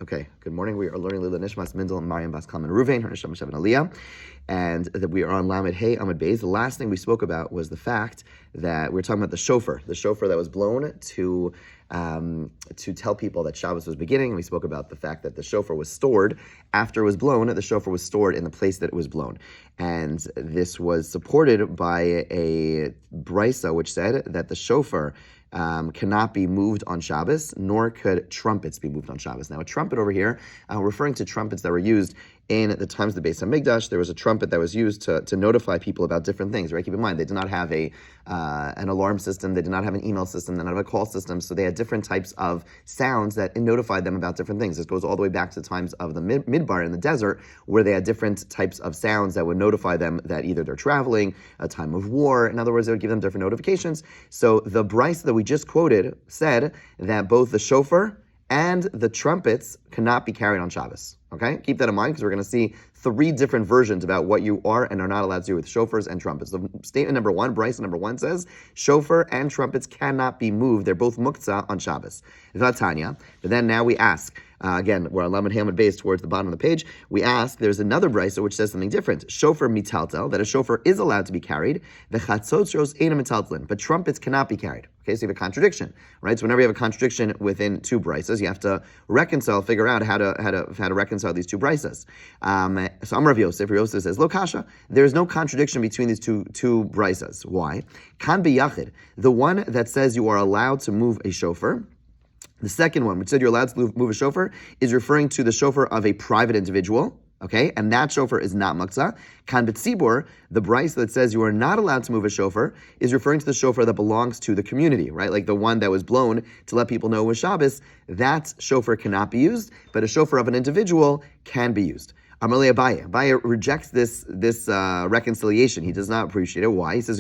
Okay, good morning. We are learning Lila Nishmas Mindel and Mariam Bas Kalman Ruvain, her Nisham Shavan Aliyah, and that we are on Lamed Hey Amud Beis. The last thing we spoke about was the fact that we were talking about the shofar that was blown to tell people that Shabbos was beginning. We spoke about the fact that the shofar was stored after it was blown. The shofar was stored in the place that it was blown, and this was supported by a brisa which said that the shofar cannot be moved on Shabbos, nor could trumpets be moved on Shabbos. Now, a trumpet over here, referring to trumpets that were used in the times of the Beis HaMikdash, there was a trumpet that was used to notify people about different things, right? Keep in mind, they did not have an alarm system, they did not have an email system, they did not have a call system, so they had different types of sounds that notified them about different things. This goes all the way back to the times of the Midbar in the desert, where they had different types of sounds that would notify them that either they're traveling, a time of war, in other words, they would give them different notifications. So the brisa that we just quoted said that both the shofar and the trumpets cannot be carried on Shabbos. Okay? Keep that in mind because we're going to see three different versions about what you are and are not allowed to do with shofars and trumpets. So statement number one, brisa number one says, shofar and trumpets cannot be moved. They're both muktzah on Shabbos. Tanya. But then now we ask, again, we're on Lamed Hamad Beis towards the bottom of the page. We ask, there's another brisa which says something different. Shofar mitaltel, that a shofar is allowed to be carried. The chatzotros eina mitaltlin, but trumpets cannot be carried. Okay, so you have a contradiction, right? So whenever you have a contradiction within two brisas, you have to figure out how to reconcile these two brisas. So Amar Rav Yosef says, Lo kasha, there's no contradiction between these two brisas. Why? Kan biyachid, the one that says you are allowed to move a shofar. The second one, which said you're allowed to move a shofar, is referring to the shofar of a private individual, okay? And that shofar is not muktzah. Kan b'tzibur, the brisa that says you are not allowed to move a shofar, is referring to the shofar that belongs to the community, right? Like the one that was blown to let people know it was Shabbos. That shofar cannot be used, but a shofar of an individual can be used. Amalei Abaye. Abaye rejects this reconciliation. He does not appreciate it. Why? He says,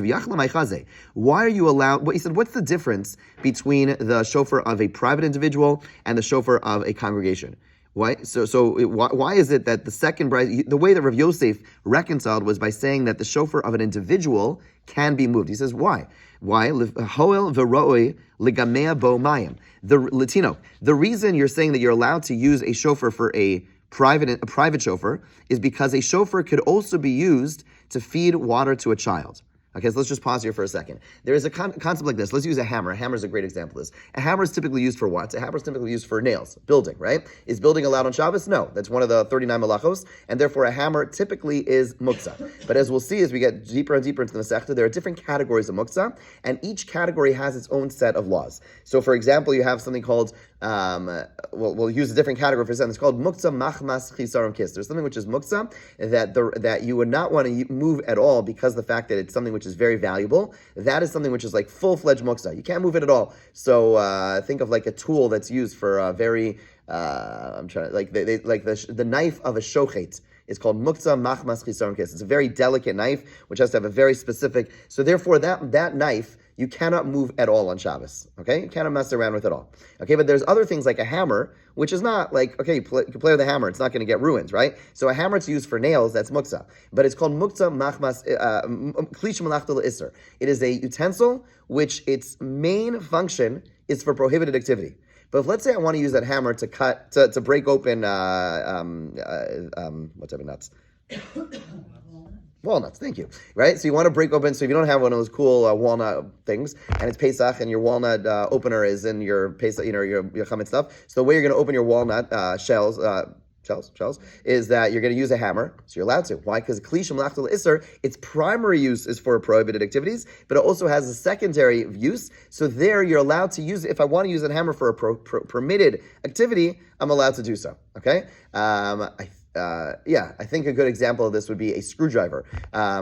why are you allowed? He said, what's the difference between the shofar of a private individual and the shofar of a congregation? Why? Why is it that the second brisa, the way that Rav Yosef reconciled was by saying that the shofar of an individual can be moved? He says, why? Why? Hoel v'roi ligamea bo mayim. The reason you're saying that you're allowed to use a shofar for a private shofar is because a shofar could also be used to feed water to a child. Okay, so let's just pause here for a second. There is a concept like this. Let's use a hammer. A hammer is a great example of this. A hammer is typically used for what? A hammer is typically used for nails, building, right? Is building allowed on Shabbos? No. That's one of the 39 malachos, and therefore a hammer typically is muktzah. But as we'll see as we get deeper and deeper into the Masechta, there are different categories of muktzah, and each category has its own set of laws. So for example, you have something called, we'll use a different category for something. It's called muktzah machmas chisaron kis. There's something which is muktzah that you would not want to move at all because of the fact that it's something which is very valuable. That is something which is like full-fledged muktzah. You can't move it at all. So think of like a tool that's used for a very the knife of a shochet. It's called muktzah machmas chisaron kis. It's a very delicate knife which has to have a very specific. So therefore, that knife you cannot move at all on Shabbos. Okay, you cannot mess around with it all. Okay, but there's other things like a hammer, which is not like, okay, you can play with a hammer, it's not going to get ruined, right? So a hammer to use for nails, that's muktzah. But it's called muktzah machmas, klish malachta l'isser. It is a utensil which its main function is for prohibited activity. But if let's say I want to use that hammer to break open, what type of nuts? Walnuts, thank you. Right? So you want to break open, so if you don't have one of those cool walnut things, and it's Pesach, and your walnut opener is in your Pesach, your chametz stuff. So the way you're going to open your walnut shells, is that you're going to use a hammer, so you're allowed to. Why? Because klish malachta l'isser, its primary use is for prohibited activities, but it also has a secondary use, so there you're allowed to use it. If I want to use a hammer for a permitted activity, I'm allowed to do so, okay? I think a good example of this would be a screwdriver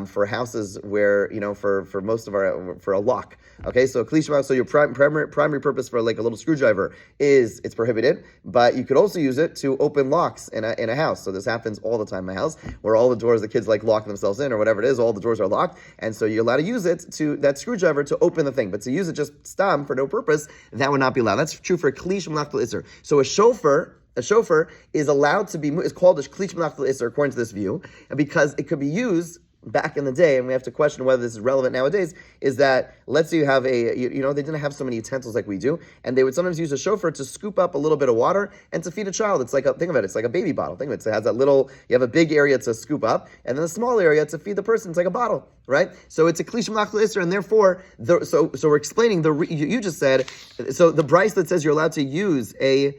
for houses where, for most of for a lock. Okay, so so your primary purpose for like a little screwdriver is it's prohibited, but you could also use it to open locks in a house. So this happens all the time in my house, where all the doors the kids like lock themselves in or whatever it is, all the doors are locked, and so you're allowed to use it that screwdriver to open the thing, but to use it just stam for no purpose, that would not be allowed. That's true for klish malachta l'isser. So a shofar is allowed to be, is called a klish malachta l'isser according to this view, because it could be used back in the day, and we have to question whether this is relevant nowadays, is that let's say you have they didn't have so many utensils like we do, and they would sometimes use a shofar to scoop up a little bit of water and to feed a child. It's like think of it, it's like a baby bottle. Think of it, it has that little, you have a big area to scoop up, and then a small area to feed the person. It's like a bottle, right? So it's a klish malach l'isser, and therefore, so we're explaining you just said, so the brice that says you're allowed to use a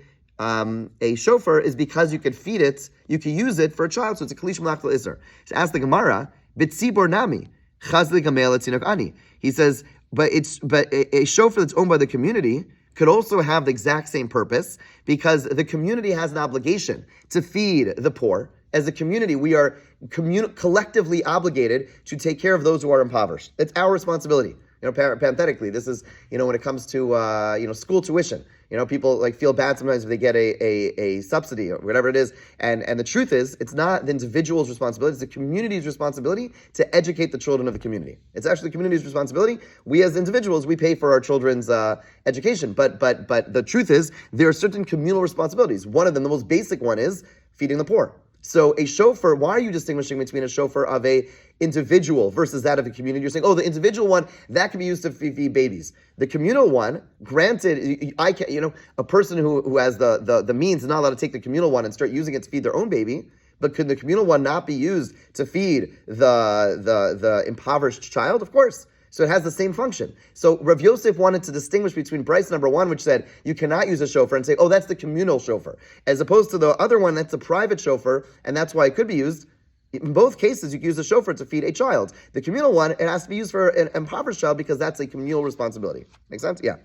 shofar is because you could feed it, you could use it for a child, so it's a klish malach l'isser. Ask the Gemara, B'tzibor nami, chazli gamel etzinok ani. He says, but a shofar that's owned by the community could also have the exact same purpose because the community has an obligation to feed the poor. As a community, we are collectively obligated to take care of those who are impoverished. It's our responsibility. Parenthetically, this is, when it comes to, school tuition. People feel bad sometimes if they get a subsidy or whatever it is. And the truth is, it's not the individual's responsibility, it's the community's responsibility to educate the children of the community. It's actually the community's responsibility. We as individuals, we pay for our children's education. But the truth is, there are certain communal responsibilities. One of them, the most basic one, is feeding the poor. So a shofar, why are you distinguishing between a shofar of a individual versus that of a community? You're saying, the individual one, that can be used to feed babies. The communal one, granted, a person who has the means is not allowed to take the communal one and start using it to feed their own baby. But could the communal one not be used to feed the impoverished child? Of course. So it has the same function. So Rav Yosef wanted to distinguish between Bryce number 1, which said you cannot use a shofar, and say, that's the communal shofar, as opposed to the other one that's a private shofar, and that's why it could be used. In both cases, you can use a shofar to feed a child. The communal one, it has to be used for an impoverished child because that's a communal responsibility. Make sense? Yeah.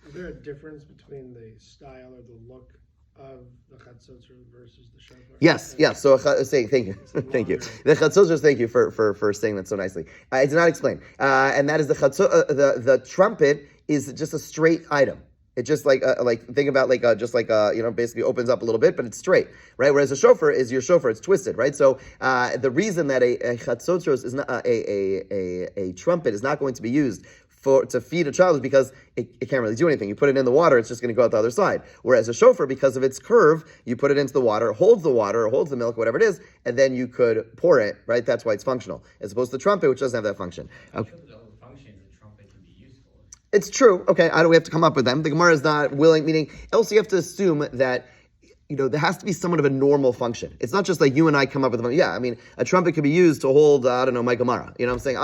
Is there a difference between the style or the look of the chatzotzer versus the shofar? Yes. So thank you. Thank you. The chatzotzer, thank you for saying that so nicely. I did not explain. And that is the trumpet is just a straight item. It's just think about basically opens up a little bit, but it's straight, right? Whereas a shofar is your shofar, it's twisted, right? So the reason that a chatzotros is not a trumpet is not going to be used to feed a child is because it can't really do anything. You put it in the water, it's just going to go out the other side. Whereas a shofar, because of its curve, you put it into the water, holds the milk, whatever it is, and then you could pour it, right? That's why it's functional. As opposed to the trumpet, which doesn't have that function. Okay. It's true. Okay, we have to come up with them. The Gemara is not willing, meaning else you have to assume that there has to be somewhat of a normal function. It's not just like you and I come up with a trumpet could be used to hold, my Gemara. I'm saying,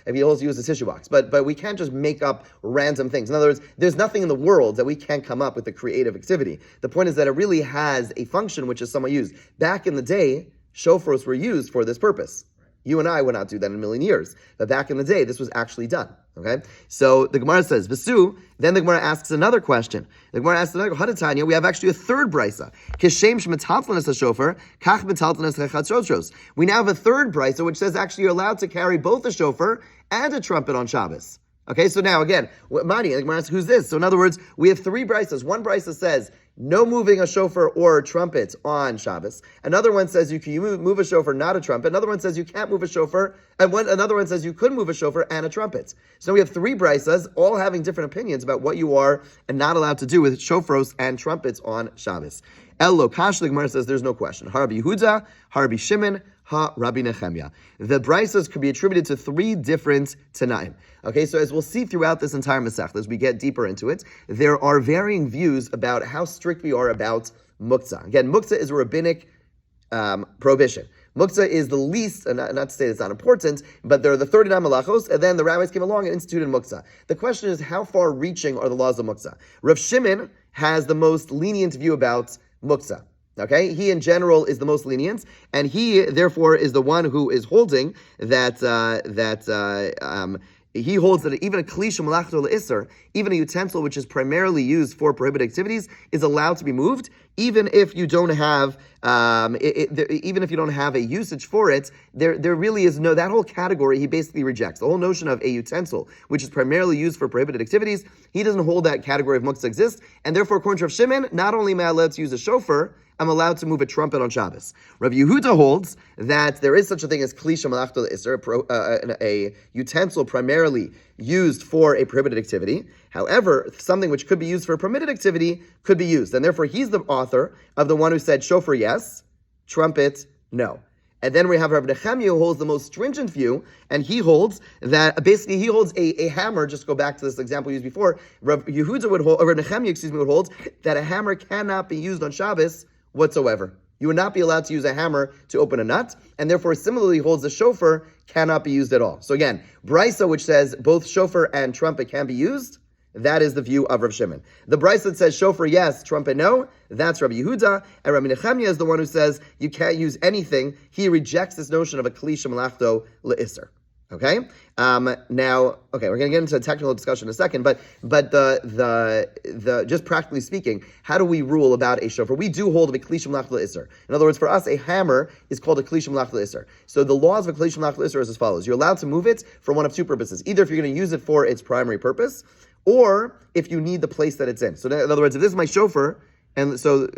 if you also use a tissue box. But we can't just make up random things. In other words, there's nothing in the world that we can't come up with a creative activity. The point is that it really has a function which is somewhat used. Back in the day, shofars were used for this purpose. You and I would not do that in a million years. But back in the day, this was actually done. Okay? So the Gemara says, Vesu, then the Gemara asks another question. The Gemara asks another question. We have actually a third brisa. Kishem shmetaltlanas ha-shofar, kach metaltlanas ha-chatzotros. We now have a third brisa, which says actually you're allowed to carry both a shofar and a trumpet on Shabbos. Okay, so now again, Mani, the Gemara asks, who's this? So in other words, we have three brisas. One brisa says, no moving a shofar or a trumpet on Shabbos. Another one says you can move a shofar, not a trumpet. Another one says you can't move a shofar. And another one says you could move a shofar and a trumpet. So we have three brisas, all having different opinions about what you are and not allowed to do with shofaros and trumpets on Shabbos. El Lokash, the Gemara says there's no question. Harabi Yehuda, Harabi Shimon, Rabbi Nechemia. The brisas could be attributed to three different Tanaim. Okay, so as we'll see throughout this entire Masech, as we get deeper into it, there are varying views about how strict we are about muktzah. Again, muktzah is a rabbinic prohibition. Muktzah is the least, not to say it's not important, but there are the 39 malachos, and then the rabbis came along and instituted muktzah. The question is, how far-reaching are the laws of muktzah? Rav Shimon has the most lenient view about muktzah. Okay, he in general is the most lenient, and he therefore is the one who is holding that he holds that even a kli shemalachto le'isser, even a utensil which is primarily used for prohibited activities, is allowed to be moved, even if you don't have even if you don't have a usage for it. There really is that whole category he basically rejects. The whole notion of a utensil which is primarily used for prohibited activities, he doesn't hold that category of muktzah exists, and therefore according to Rav Shimon, not only am I allowed to use a shofar, I'm allowed to move a trumpet on Shabbos. Rav Yehuda holds that there is such a thing as kli shemalachto le'isser, a utensil primarily used for a prohibited activity. However, something which could be used for a permitted activity could be used. And therefore, he's the author of the one who said shofar, yes, trumpet, no. And then we have Rabbi Nechemia who holds the most stringent view, and he holds that basically he holds a hammer. Just go back to this example used before. Rabbi Yehuda would hold, or Rabbi Nechemia, would hold that a hammer cannot be used on Shabbos whatsoever. You would not be allowed to use a hammer to open a nut, and therefore similarly holds the shofar cannot be used at all. So again, Brisa, which says both shofar and trumpet can be used, that is the view of Rav Shimon. The Brisa that says shofar yes, trumpet no, that's Rabbi Yehuda, and Rabbi Nechemia is the one who says you can't use anything. He rejects this notion of a kli shemalachto le'isser. Okay. Now, okay, we're going to get into a technical discussion in a second, but the just practically speaking, how do we rule about a shofar? We do hold of a kli shemalachto le'isser. In other words, for us, a hammer is called a kli shemalachto le'isser. So the laws of a kli shemalachto le'isser is as follows: you're allowed to move it for one of two purposes. Either if you're going to use it for its primary purpose, or if you need the place that it's in. So in other words, if this is my shofar, and so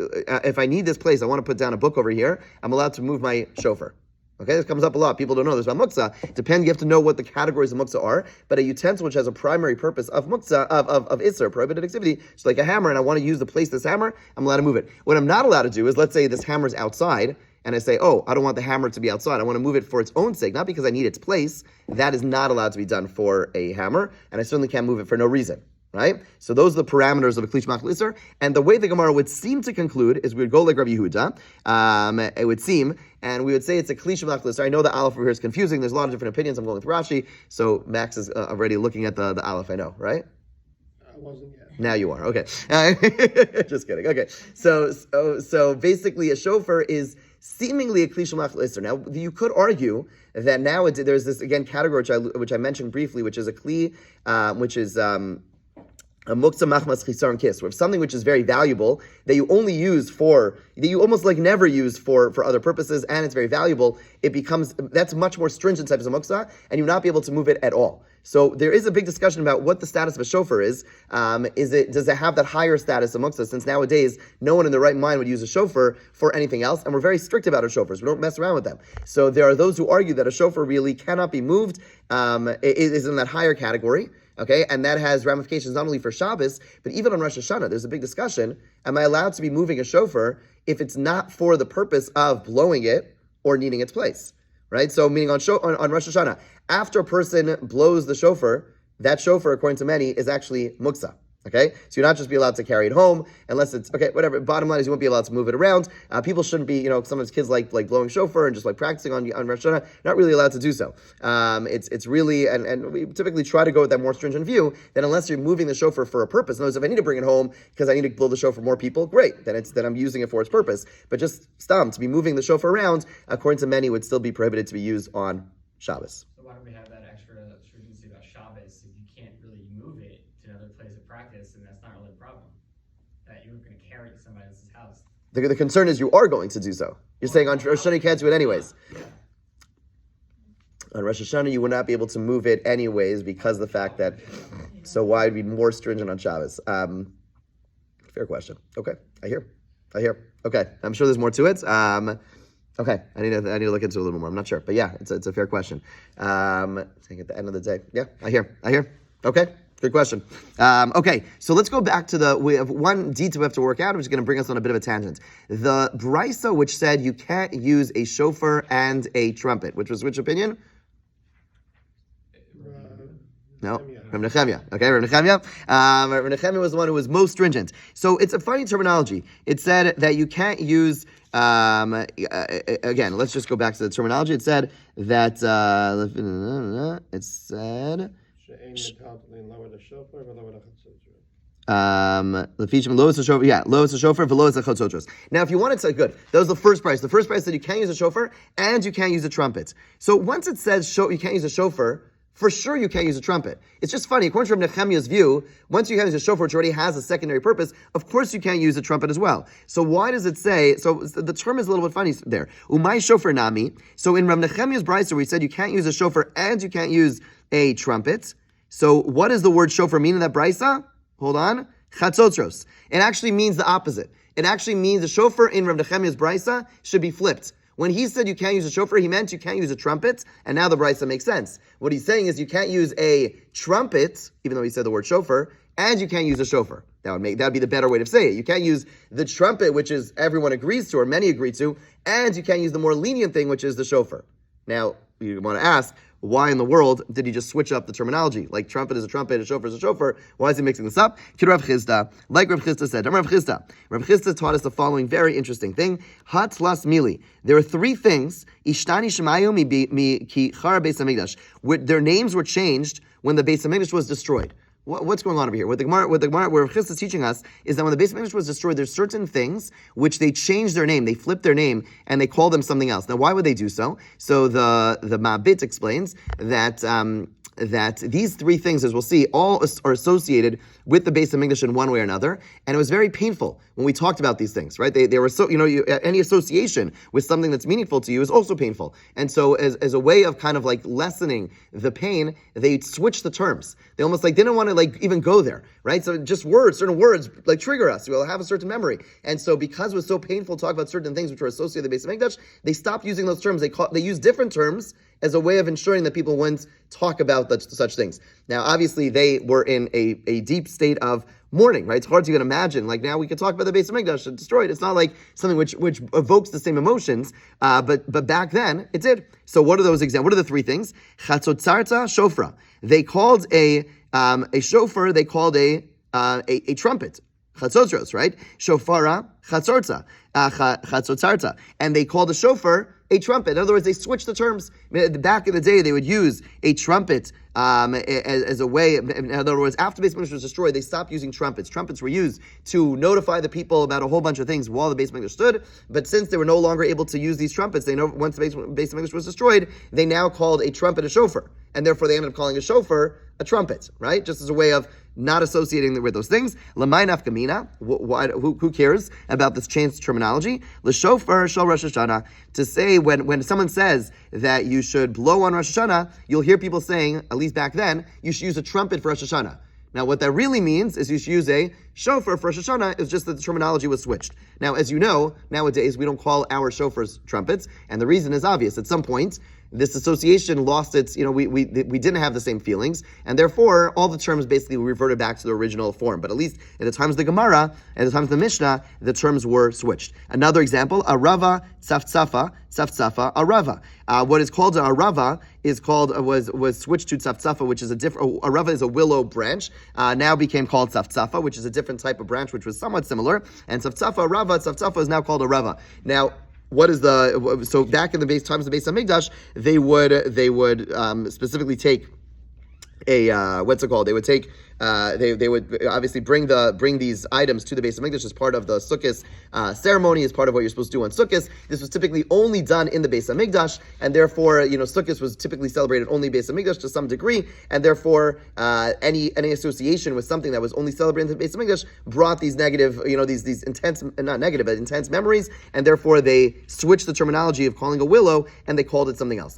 if I need this place, I want to put down a book over here, I'm allowed to move my shofar. Okay, this comes up a lot. People don't know this about muktzah. Depends. You have to know what the categories of muktzah are. But a utensil which has a primary purpose of muktzah, of isser, prohibited activity, just like a hammer, and I want to use the place this hammer, I'm allowed to move it. What I'm not allowed to do is, let's say this hammer's outside, and I say, oh, I don't want the hammer to be outside. I want to move it for its own sake, not because I need its place. That is not allowed to be done for a hammer, and I certainly can't move it for no reason. Right? So those are the parameters of a kli shemalachto le'isser. And the way the Gemara would seem to conclude is we would go like Rabbi Yehuda. It would seem, and we would say it's a kli shemalachto le'isser. I know the aleph over here is confusing. There's a lot of different opinions. I'm going with Rashi. So Max is already looking at the aleph, I know, right? I wasn't yet. Now you are. Okay. Just kidding. Okay. So basically a shofar is seemingly a kli shemalachto le'isser. Now, you could argue that now there's this, again, category which I mentioned briefly, which is a kli, which is a muktzah machmas chisaron kis, where something which is very valuable that you only use for, that you almost like never use for other purposes, and it's very valuable, it becomes, that's much more stringent type of muktzah, and you will not be able to move it at all. So there is a big discussion about what the status of a shofar is. Does it have that higher status of muktzah? Since nowadays no one in their right mind would use a shofar for anything else, and we're very strict about our shofars. We don't mess around with them. So there are those who argue that a shofar really cannot be moved. It is in that higher category. Okay, and that has ramifications not only for Shabbos, but even on Rosh Hashanah. There's a big discussion. Am I allowed to be moving a shofar if it's not for the purpose of blowing it or needing its place? Right? So meaning on Rosh Hashanah, after a person blows the shofar, that shofar, according to many, is actually muktzah. Okay, so you're not just be allowed to carry it home unless it's okay. Whatever. Bottom line is you won't be allowed to move it around. People shouldn't be, sometimes kids like blowing shofar and just like practicing on Rosh Hashanah. Not really allowed to do so. It's really and we typically try to go with that more stringent view that unless you're moving the shofar for a purpose. In other words, if I need to bring it home because I need to blow the shofar for more people, great. Then I'm using it for its purpose. But just to be moving the shofar around, according to many, would still be prohibited to be used on Shabbos. So why don't we have that extra stringency about Shabbos if you can't really move it to another place of practice, and that's not really a problem? That you're going to carry it to somebody else's house. The concern is you are going to do so. You're saying on Rosh Hashanah you can't do it anyways. Yeah. On Rosh Hashanah you would not be able to move it anyways because of the fact that, so why would be more stringent on Shabbos? Fair question. Okay, I hear. Okay, I'm sure there's more to it. Okay, I need to look into it a little more. I'm not sure, but yeah, it's a fair question. I think at the end of the day, yeah, I hear. Okay, good question. Okay, so let's go back to we have one detail we have to work out, which is going to bring us on a bit of a tangent. The Brisa, which said you can't use a shofar and a trumpet, which opinion? No, Rabbi Nechemia. Okay, Rabbi Nechemia. Rabbi Nechemia was the one who was most stringent. So it's a funny terminology. It said that you can't use. Again, let's just go back to the terminology. It said that. It said. Lowest a shofar for lowest a chatzotros. Now, if you wanted to say, good, that was the first price. The first price said you can't use a shofar and you can't use a trumpet. So once it says you can't use a shofar, for sure you can't use a trumpet. It's just funny. According to Rabbi Nechemia's view, once you can't use a shofar, which already has a secondary purpose, of course you can't use a trumpet as well. So why does it say, so the term is a little bit funny there. Umay shofar nami. So in Rabbi Nechemia's brisa, we said you can't use a shofar and you can't use a trumpet. So what does the word shofar mean in that brisa? Hold on. Chatzotros. It actually means the opposite. It actually means the shofar in Rabbi Nechemia's brisa should be flipped. When he said you can't use a shofar, he meant you can't use a trumpet, and now the brisa makes sense. What he's saying is you can't use a trumpet, even though he said the word shofar, and you can't use a shofar. That would be the better way to say it. You can't use the trumpet, which is everyone agrees to, or many agree to, and you can't use the more lenient thing, which is the shofar. Now, you want to ask, why in the world did he just switch up the terminology? Like trumpet is a trumpet, a shofar is a shofar. Why is he mixing this up? Rav Chisda, like Rav Chisda said, Rav Chisda taught us the following very interesting thing. Hat las mili. There are three things. Ishtani shemayu mi ki chara beis hamikdash. Their names were changed when the Beis Hamikdash was destroyed. What's going on over here? What the Gemara, where Rav Chisda is teaching us is that when the Beis Hamikdash was destroyed, there's certain things which they changed their name, they flipped their name, and they called them something else. Now, why would they do so? So the Ma'abit explains that these three things, as we'll see, all are associated with the Beis Hamikdash in one way or another, and it was very painful when we talked about these things, right? They were so, any association with something that's meaningful to you is also painful. And so as a way of kind of like lessening the pain, they switched the terms. They almost like didn't want to like even go there, right? So just certain words like trigger us. We'll have a certain memory. And so because it was so painful to talk about certain things which were associated with the Beis Hamikdash, they stopped using those terms. They used different terms as a way of ensuring that people wouldn't talk about such things. Now, obviously, they were in a deep state of mourning, right? It's hard to even imagine. Like now we could talk about the Beis Hamikdash destroyed. It's not like something which evokes the same emotions, but back then it did. So what are those examples? What are the three things? Chatzotzarta shofra. They called a shofar. They called a trumpet. Chatzotros, right? Shofara chatzorta, chatzotzarta, and they called a shofar a trumpet. In other words, they switched the terms. Back in the day, they would use a trumpet as a way. In other words, after the Beis Hamikdash was destroyed, they stopped using trumpets. Trumpets were used to notify the people about a whole bunch of things while the Beis Hamikdash stood. But since they were no longer able to use these trumpets, once the Beis Hamikdash was destroyed, they now called a trumpet a shofar, and therefore they ended up calling a shofar a trumpet, right? Just as a way of not associating with those things. L'may nafkamina. Who cares about this changed terminology? L'shofar shel Rosh Hashanah. To say when someone says that you should blow on Rosh Hashanah, you'll hear people saying, at least back then, you should use a trumpet for Rosh Hashanah. Now, what that really means is you should use a shofar for Rosh Hashanah. It's just that the terminology was switched. Now, as you know, nowadays we don't call our shofars trumpets, and the reason is obvious. At some point, this association lost its, we didn't have the same feelings, and therefore all the terms basically reverted back to the original form. But at least at the times of the Gemara, at the times of the Mishnah, the terms were switched. Another example, arava tzafzafa, arava. What is called an arava was switched to tzafzafa, which is a different. Arava is a willow branch. Now became called tzafzafa, which is a different type of branch, which was somewhat similar. And tzafzafa is now called arava. Now, so back in the times of the Beis Hamikdash, they would specifically take a what's it called? They would take they would obviously bring these items to the Beis Hamikdash as part of the Sukkot ceremony, as part of what you're supposed to do on Sukkot. This was typically only done in the Beis Hamikdash, and therefore, Sukkot was typically celebrated only Beis Hamikdash to some degree, and therefore, any association with something that was only celebrated in the Beis Hamikdash brought these negative, these intense, not negative, but intense memories, and therefore they switched the terminology of calling a willow, and they called it something else.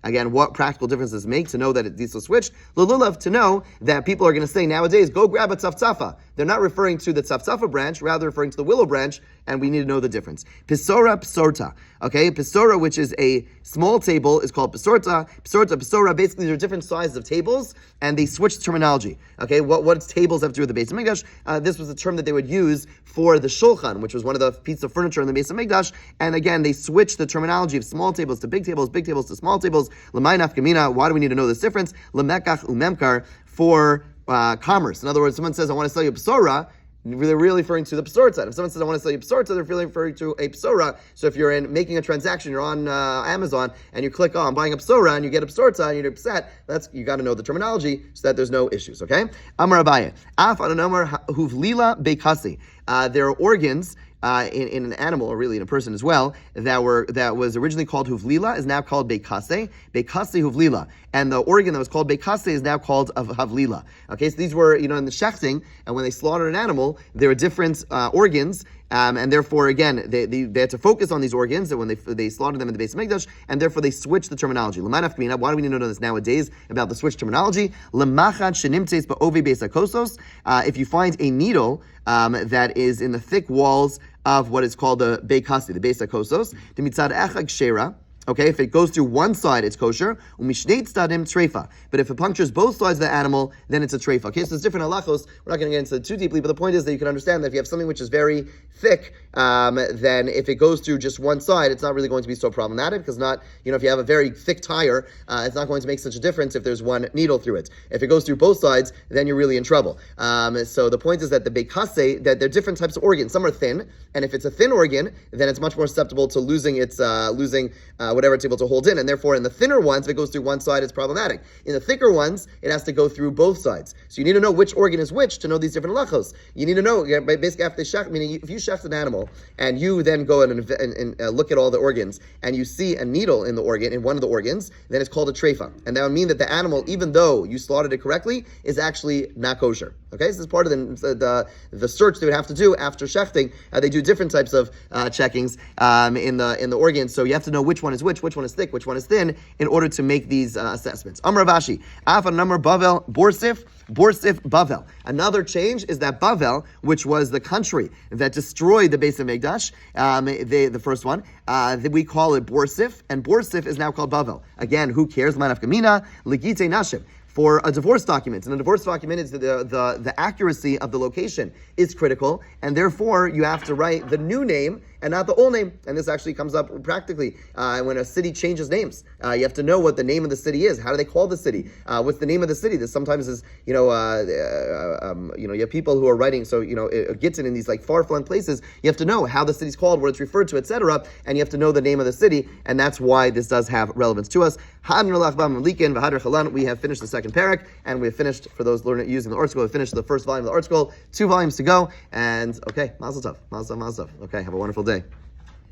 Again, what practical difference does it make to know that these was switched? Lulav, to know that people are going to say nowadays, go grab a tzafzafa. They're not referring to the tzafzafa branch, rather referring to the willow branch, and we need to know the difference. Pisora, psorta. Okay, pisora, which is a small table, is called pisorta. Pisora, basically there are different sizes of tables, and they switched terminology. Okay, what tables have to do with the Beis Hamikdash? This was a term that they would use for the shulchan, which was one of the pieces of furniture in the Beis Hamikdash, and again, they switched the terminology of small tables to big tables to small tables. L'may nafkamina, why do we need to know this difference? L'mekach umemkar, for commerce. In other words, someone says, I want to sell you a psora, they're really referring to the psorta. If someone says, I want to sell you a psorta, they're really referring to a psora. So if you're making a transaction, you're on Amazon, and you click on buying a psora, and you get a psorta, and you're upset, you got to know the terminology so that there's no issues, okay? Amar Abaye, af ananomar huvlila bekasi. There are organs in an animal, or really in a person as well, that was originally called huvlila, is now called bekase huvlila, and the organ that was called bekase is now called havlila. Okay, so these were, in the shechting, and when they slaughtered an animal, there were different organs, and therefore, again, they had to focus on these organs when they slaughtered them in the Beis Hamikdash, and therefore they switched the terminology. Why do we need to know this nowadays about the switch terminology? If you find a needle that is in the thick walls of what is called the Beikasi, the Beis HaKosos, the mitzad echad shera. Okay, if it goes through one side, it's kosher. Umishneit stadim treifa. But if it punctures both sides of the animal, then it's a treifa. Okay, so there's different halachos. We're not going to get into it too deeply, but the point is that you can understand that if you have something which is very thick, then if it goes through just one side, it's not really going to be so problematic because if you have a very thick tire, it's not going to make such a difference if there's one needle through it. If it goes through both sides, then you're really in trouble. So the point is that the bekase, that there are different types of organs. Some are thin, and if it's a thin organ, then it's much more susceptible to losing whatever it's able to hold in, and therefore in the thinner ones, if it goes through one side, it's problematic. In the thicker ones, it has to go through both sides. So you need to know which organ is which to know these different halachos. You need to know, basically after they shech, meaning if you shech an animal, and you then go and look at all the organs, and you see a needle in one of the organs, then it's called a treifa. And that would mean that the animal, even though you slaughtered it correctly, is actually not kosher. Okay, so this is part of the search they would have to do after shechting. They do different types of checkings in the organs, so you have to know which one is which one is thick, which one is thin, in order to make these assessments. Amar Ravashi, Afa Namar Bavel Borsif Bavel. Another change is that Bavel, which was the country that destroyed the base of Mikdash, the first one, we call it Borsif, and Borsif is now called Bavel. Again, who cares? Manaf Kamina, Legite Nashim. For a divorce document, and a divorce document is the accuracy of the location is critical, and therefore you have to write the new name and not the old name. And this actually comes up practically when a city changes names. You have to know what the name of the city is. How do they call the city? What's the name of the city? This sometimes is you have people who are writing it gets in these like far-flung places. You have to know how the city's called, what it's referred to, etc. And you have to know the name of the city, and that's why this does have relevance to us. We have finished the second parak, and we have finished, for those learning using the art scroll, we finished the first volume of the art scroll. 2 volumes to go, and okay, mazel tov. Okay, have a wonderful day.